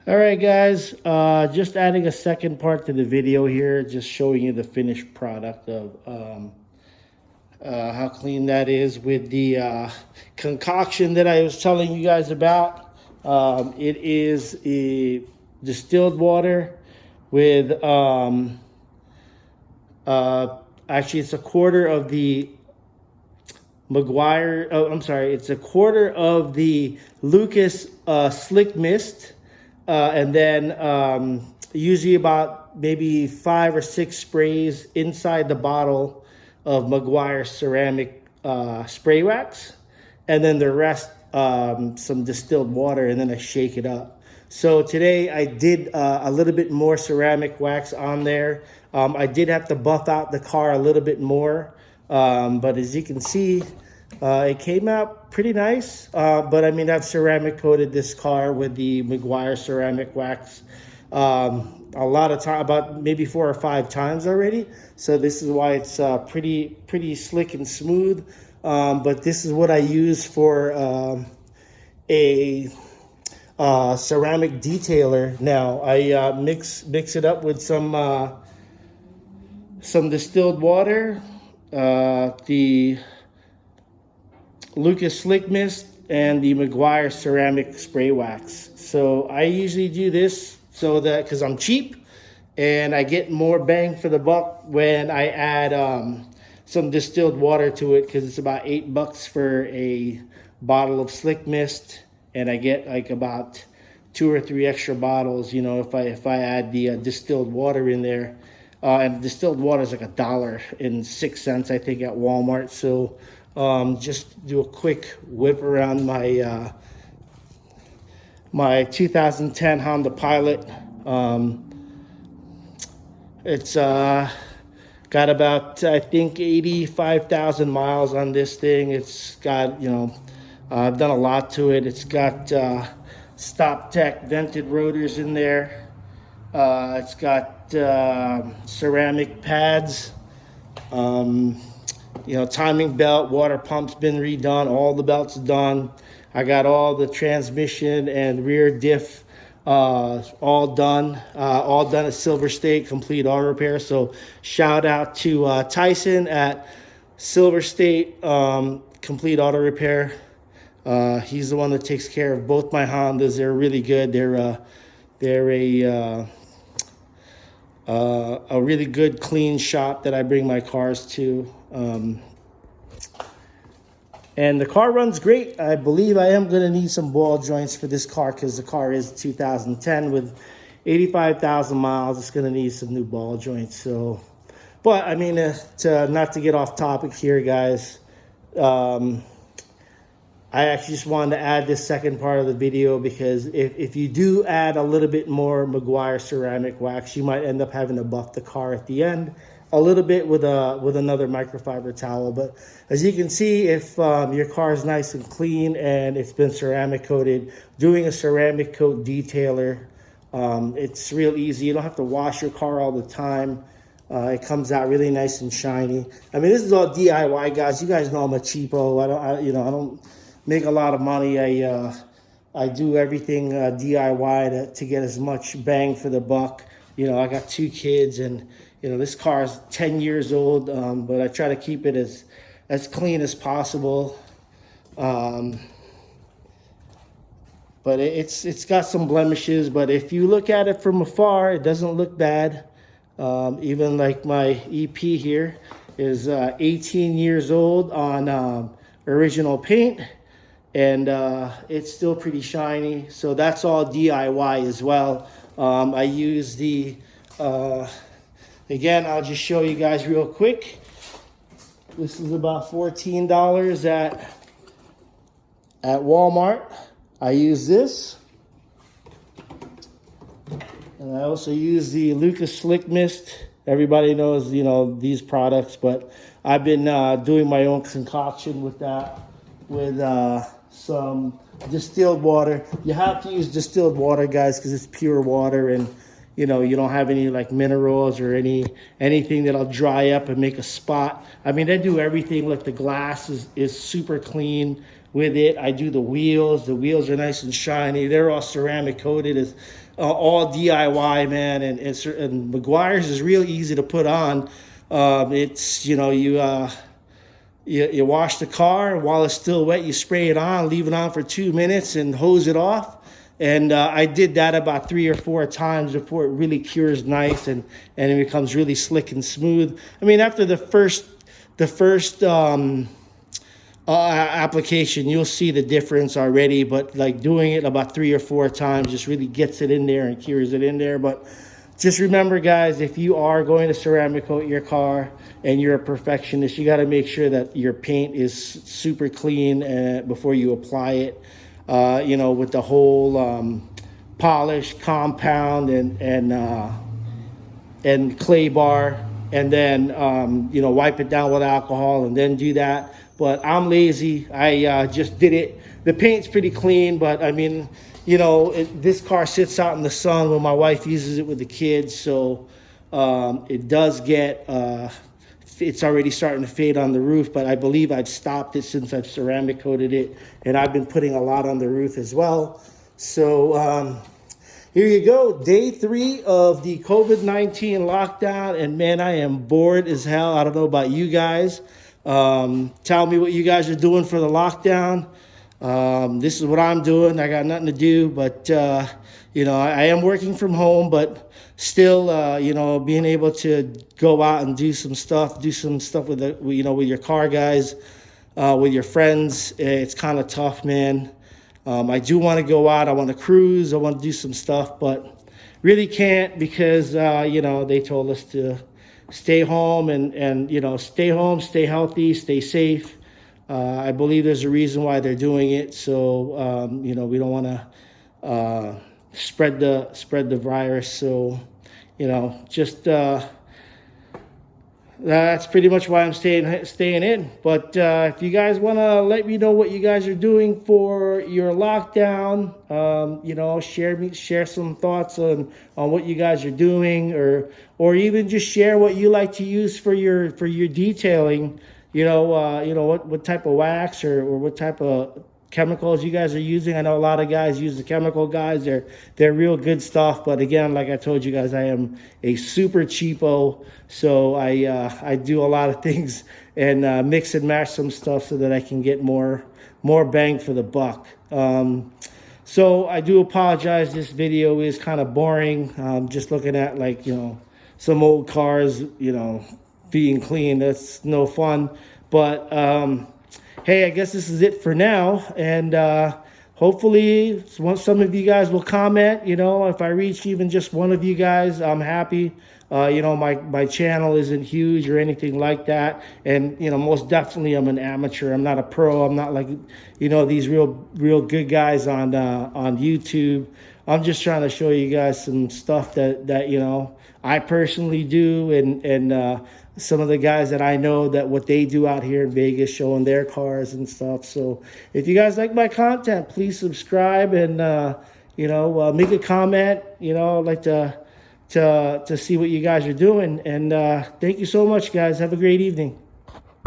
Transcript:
All right, guys, just adding a second part to the video here, just showing you the finished product of how clean that is with the concoction that I was telling you guys about. It is a distilled water with, actually it's a quarter of the Meguiar, oh, I'm sorry, it's a quarter of the Lucas Slick Mist. And then usually about maybe 5 or 6 sprays inside the bottle of Meguiar ceramic spray wax. And then the rest, some distilled water, and then I shake it up. So today I did a little bit more ceramic wax on there. I did have to buff out the car a little bit more. But as you can see, it came out pretty nice. But I mean, I've ceramic coated this car with the Meguiar ceramic wax a lot of time, about maybe 4 or 5 times already. So this is why it's pretty slick and smooth. But this is what I use for a ceramic detailer. Now I mix it up with some distilled water, the Lucas Slick Mist, and the Meguiar ceramic spray wax. So I usually do this so that because I'm cheap and I get more bang for the buck when I add some distilled water to it, because it's about $8 for a bottle of Slick Mist, and I get like about 2 or 3 extra bottles, you know, if I add the distilled water in there. And distilled water is like $1.06, I think, at Walmart. So just do a quick whip around my my 2010 Honda Pilot. It's got about, I think, 85,000 miles on this thing. It's got, you know, I've done a lot to it. It's got Stop Tech vented rotors in there. It's got ceramic pads, you know, timing belt, water pump's been redone, all the belts done. I got all the transmission and rear diff all done at Silver State Complete Auto Repair. So shout out to Tyson at Silver State Complete Auto Repair. He's the one that takes care of both my Hondas. They're really good. They're a really good, clean shop that I bring my cars to. And the car runs great. I believe I am going to need some ball joints for this car, because the car is 2010 with 85,000 miles. It's going to need some new ball joints. So, but I mean, not to get off topic here, guys. I actually just wanted to add this second part of the video, because if you do add a little bit more Meguiar ceramic wax, you might end up having to buff the car at the end a little bit with another microfiber towel. But as you can see, if your car is nice and clean and it's been ceramic coated, doing a ceramic coat detailer, it's real easy. You don't have to wash your car all the time. It comes out really nice and shiny. I mean, this is all DIY, guys. You guys know I'm a cheapo. I don't make a lot of money. I do everything DIY to get as much bang for the buck. You know, I got 2 kids, and you know, this car is 10 years old, but I try to keep it as clean as possible. But it's got some blemishes, but if you look at it from afar, it doesn't look bad. Even like my EP here is 18 years old on original paint, and it's still pretty shiny. So that's all DIY as well. I use the again, I'll just show you guys real quick. This is about $14 at Walmart. I use this, and I also use the Lucas Slick Mist. Everybody knows, you know, these products, but I've been doing my own concoction with that, with some distilled water. You have to use distilled water, guys, because it's pure water, and you know, you don't have any like minerals or anything that'll dry up and make a spot. I mean, I do everything. Like the glass is super clean with it. I do the wheels. The wheels are nice and shiny. They're all ceramic coated. It's all DIY, man. And Meguiar's is real easy to put on. It's, you know, you wash the car, and while it's still wet, you spray it on, leave it on for 2 minutes and hose it off. And I did that about 3 or 4 times before it really cures nice and it becomes really slick and smooth. I mean, after the first application, you'll see the difference already, but like doing it about 3 or 4 times just really gets it in there and cures it in there. But just remember, guys, if you are going to ceramic coat your car and you're a perfectionist, you got to make sure that your paint is super clean before you apply it. You know, with the whole polish, compound, and clay bar, and then you know, wipe it down with alcohol and then do that. But I'm lazy. I just did it. The paint's pretty clean, but I mean, you know, this car sits out in the sun when my wife uses it with the kids, so it does get it's already starting to fade on the roof, but I believe I've stopped it since I've ceramic coated it, and I've been putting a lot on the roof as well. So here you go, day 3 of the COVID-19 lockdown, and man, I am bored as hell. I don't know about you guys. Tell me what you guys are doing for the lockdown. This is what I'm doing. I got nothing to do, but you know, I am working from home, but still, you know, being able to go out and do some stuff with the, you know, with your car guys, with your friends. It's kind of tough, man. I do want to go out. I want to cruise. I want to do some stuff, but really can't because, you know, they told us to stay home and, you know, stay home, stay healthy, stay safe. I believe there's a reason why they're doing it. So, you know, we don't want to spread the virus. So, you know, just that's pretty much why I'm staying in. But if you guys want to let me know what you guys are doing for your lockdown, you know, share some thoughts on what you guys are doing, or even just share what you like to use for your detailing. You know, what type of wax or what type of chemicals you guys are using. I know a lot of guys use the chemical guys. They're real good stuff. But again, like I told you guys, I am a super cheapo. So I do a lot of things and mix and match some stuff so that I can get more bang for the buck. So I do apologize. This video is kind of boring. Just looking at, like, you know, some old cars, you know, being clean. That's no fun. But hey, I guess this is it for now, and hopefully some of you guys will comment. You know, if I reach even just one of you guys, I'm happy. You know, my channel isn't huge or anything like that, and you know, most definitely I'm an amateur. I'm not a pro. I'm not like, you know, these real good guys on YouTube. I'm just trying to show you guys some stuff that you know, I personally do, and some of the guys that I know that what they do out here in Vegas, showing their cars and stuff. So if you guys like my content, please subscribe and you know, make a comment. You know, I'd like to see what you guys are doing. And thank you so much, guys. Have a great evening.